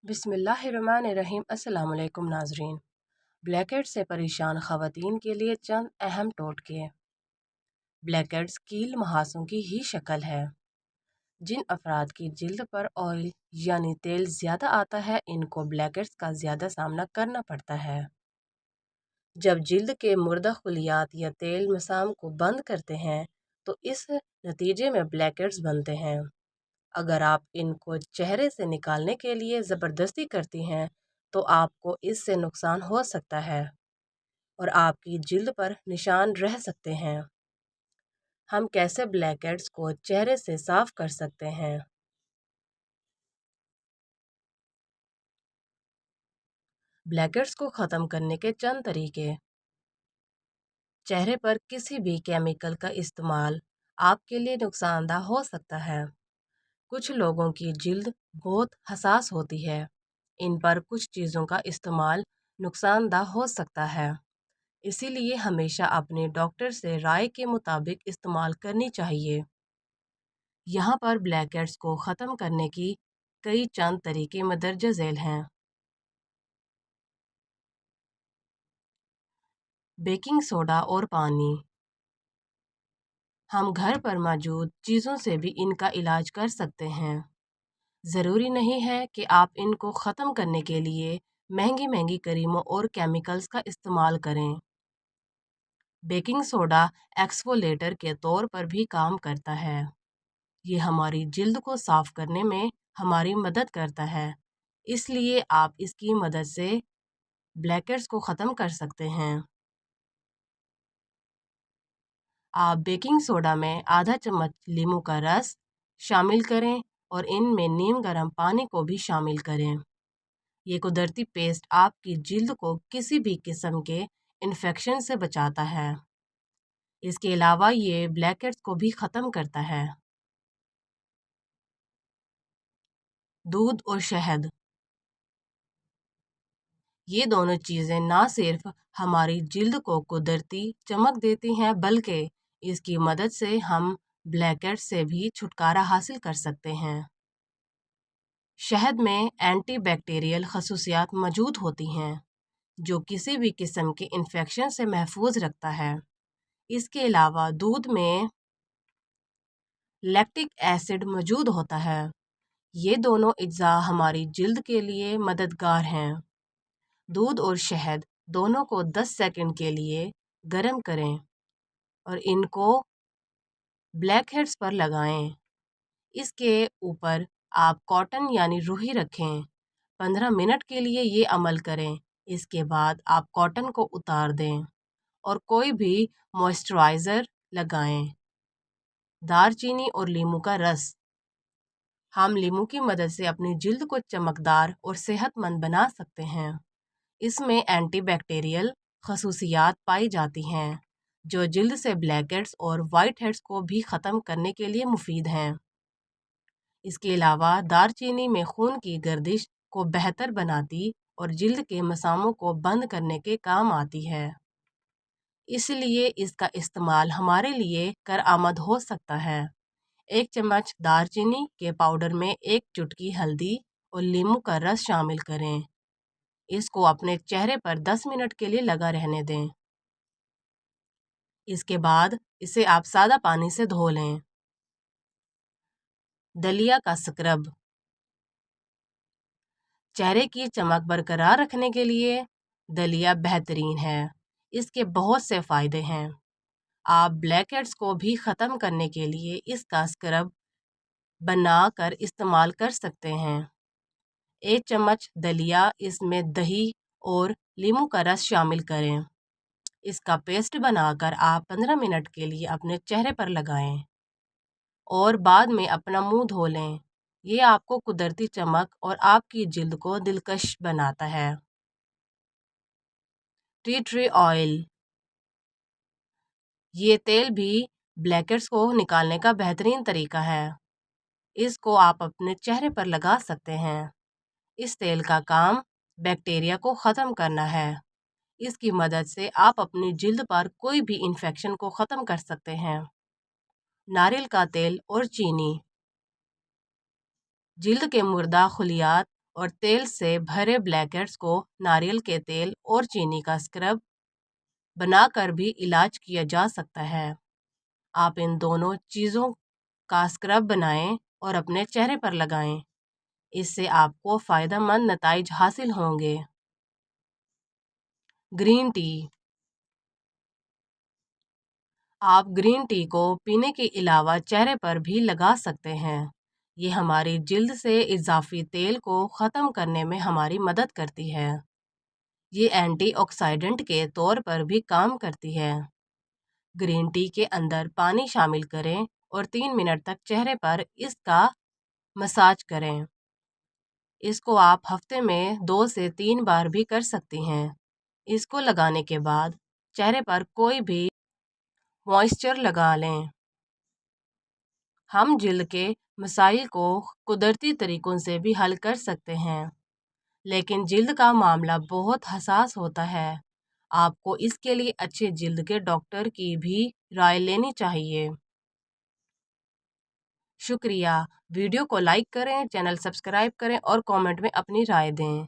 बिस्मिल्लाहिर्रहमानिर्रहीम। अस्सलाम वालेकुम नाजरीन। ब्लैकहेड्स से परेशान ख़वातीन के लिए चंद अहम टोटके। ब्लैकहेड्स कील मुहासों की ही शक्ल है। जिन अफराद की जिल्द पर ऑयल यानी तेल ज़्यादा आता है, इनको ब्लैकहेड्स का ज़्यादा सामना करना पड़ता है। जब जिल्द के मुर्दा खुलियात या तेल मसाम को बंद करते हैं तो इस नतीजे में ब्लैकहेड्स बनते हैं। अगर आप इनको चेहरे से निकालने के लिए ज़बरदस्ती करती हैं तो आपको इससे नुकसान हो सकता है और आपकी जिल्द पर निशान रह सकते हैं। हम कैसे ब्लैकहेड्स को चेहरे से साफ कर सकते हैं? ब्लैकहेड्स को ख़त्म करने के चंद तरीके। चेहरे पर किसी भी केमिकल का इस्तेमाल आपके लिए नुकसानदा हो सकता है। कुछ लोगों की जिल्द बहुत हसास होती है, इन पर कुछ चीज़ों का इस्तेमाल नुकसानदा हो सकता है, इसीलिए हमेशा अपने डॉक्टर से राय के मुताबिक इस्तेमाल करनी चाहिए। यहाँ पर ब्लैकहेड्स को ख़त्म करने की कई चंद तरीके मदरजा झेल हैं। बेकिंग सोडा और पानी। हम घर पर मौजूद चीज़ों से भी इनका इलाज कर सकते हैं। ज़रूरी नहीं है कि आप इनको ख़त्म करने के लिए महंगी महंगी क्रीमों और केमिकल्स का इस्तेमाल करें। बेकिंग सोडा एक्सफोलेटर के तौर पर भी काम करता है। ये हमारी जिल्द को साफ करने में हमारी मदद करता है, इसलिए आप इसकी मदद से ब्लैकहेड्स को ख़त्म कर सकते हैं। आप बेकिंग सोडा में आधा चम्मच नींबू का रस शामिल करें और इनमें नीम गर्म पानी को भी शामिल करें। ये कुदरती पेस्ट आपकी जिल्द को किसी भी किस्म के इन्फेक्शन से बचाता है। इसके अलावा ये ब्लैकहेड्स को भी ख़त्म करता है। दूध और शहद। ये दोनों चीज़ें ना सिर्फ हमारी जिल्द को कुदरती चमक देती हैं, बल्कि इसकी मदद से हम ब्लैकहेड्स से भी छुटकारा हासिल कर सकते हैं। शहद में एंटीबैक्टीरियल खसूसियात मौजूद होती हैं, जो किसी भी किस्म के इन्फेक्शन से महफूज रखता है। इसके अलावा दूध में लैक्टिक एसिड मौजूद होता है। ये दोनों अज्जा हमारी जिल्द के लिए मददगार हैं। दूध और शहद दोनों को 10 सेकंड के लिए गर्म करें और इनको ब्लैकहेड्स पर लगाएं। इसके ऊपर आप कॉटन यानी रुई रखें। 15 मिनट के लिए ये अमल करें। इसके बाद आप कॉटन को उतार दें और कोई भी मॉइस्चराइज़र लगाएं। दालचीनी और नींबू का रस। हम नींबू की मदद से अपनी जिल्द को चमकदार और सेहतमंद बना सकते हैं। इसमें एंटीबैक्टीरियल खसूसियात पाई जाती हैं, जो जिल्द से ब्लैकहेड्स और वाइट हेड्स को भी ख़त्म करने के लिए मुफीद हैं। इसके अलावा दालचीनी में खून की गर्दिश को बेहतर बनाती और जिल्द के मसामों को बंद करने के काम आती है, इसलिए इसका इस्तेमाल हमारे लिए कारआमद हो सकता है। 1 चम्मच दालचीनी के पाउडर में 1 चुटकी हल्दी और नींबू का रस शामिल करें। इसको अपने चेहरे पर 10 मिनट के लिए लगा रहने दें। इसके बाद इसे आप सादा पानी से धो लें। दलिया का स्क्रब। चेहरे की चमक बरकरार रखने के लिए दलिया बेहतरीन है। इसके बहुत से फ़ायदे हैं। आप ब्लैकहेड्स को भी ख़त्म करने के लिए इसका स्क्रब बनाकर इस्तेमाल कर सकते हैं। 1 चम्मच दलिया, इसमें दही और नींबू का रस शामिल करें। इसका पेस्ट बनाकर आप 15 मिनट के लिए अपने चेहरे पर लगाएं और बाद में अपना मुंह धो लें। ये आपको कुदरती चमक और आपकी जिल्द को दिलकश बनाता है। Tea tree oil. ये तेल भी ब्लैकहेड्स को निकालने का बेहतरीन तरीका है। इसको आप अपने चेहरे पर लगा सकते हैं। इस तेल का काम बैक्टीरिया को ख़त्म करना है। इसकी मदद से आप अपनी जिल्द पर कोई भी इन्फेक्शन को ख़त्म कर सकते हैं। नारियल का तेल और चीनी। जिल्द के मुर्दा खुलियात और तेल से भरे ब्लैकहेड्स को नारियल के तेल और चीनी का स्क्रब बनाकर भी इलाज किया जा सकता है। आप इन दोनों चीज़ों का स्क्रब बनाएं और अपने चेहरे पर लगाएं। इससे आपको फ़ायदेमंद नताइज हासिल होंगे। Green tea. आप ग्रीन टी को पीने के अलावा चेहरे पर भी लगा सकते हैं। ये हमारी जिल्द से इजाफी तेल को ख़त्म करने में हमारी मदद करती है। ये एंटीऑक्सीडेंट के तौर पर भी काम करती है। ग्रीन टी के अंदर पानी शामिल करें और 3 मिनट तक चेहरे पर इसका मसाज करें। इसको आप हफ्ते में 2 से 3 बार भी कर सकती हैं। इसको लगाने के बाद चेहरे पर कोई भी मॉइस्चर लगा लें। हम जिल्द के मसाइल को कुदरती तरीक़ों से भी हल कर सकते हैं, लेकिन जिल्द का मामला बहुत हसास होता है। आपको इसके लिए अच्छे जिल्द के डॉक्टर की भी राय लेनी चाहिए। शुक्रिया। वीडियो को लाइक करें, चैनल सब्सक्राइब करें और कमेंट में अपनी राय दें।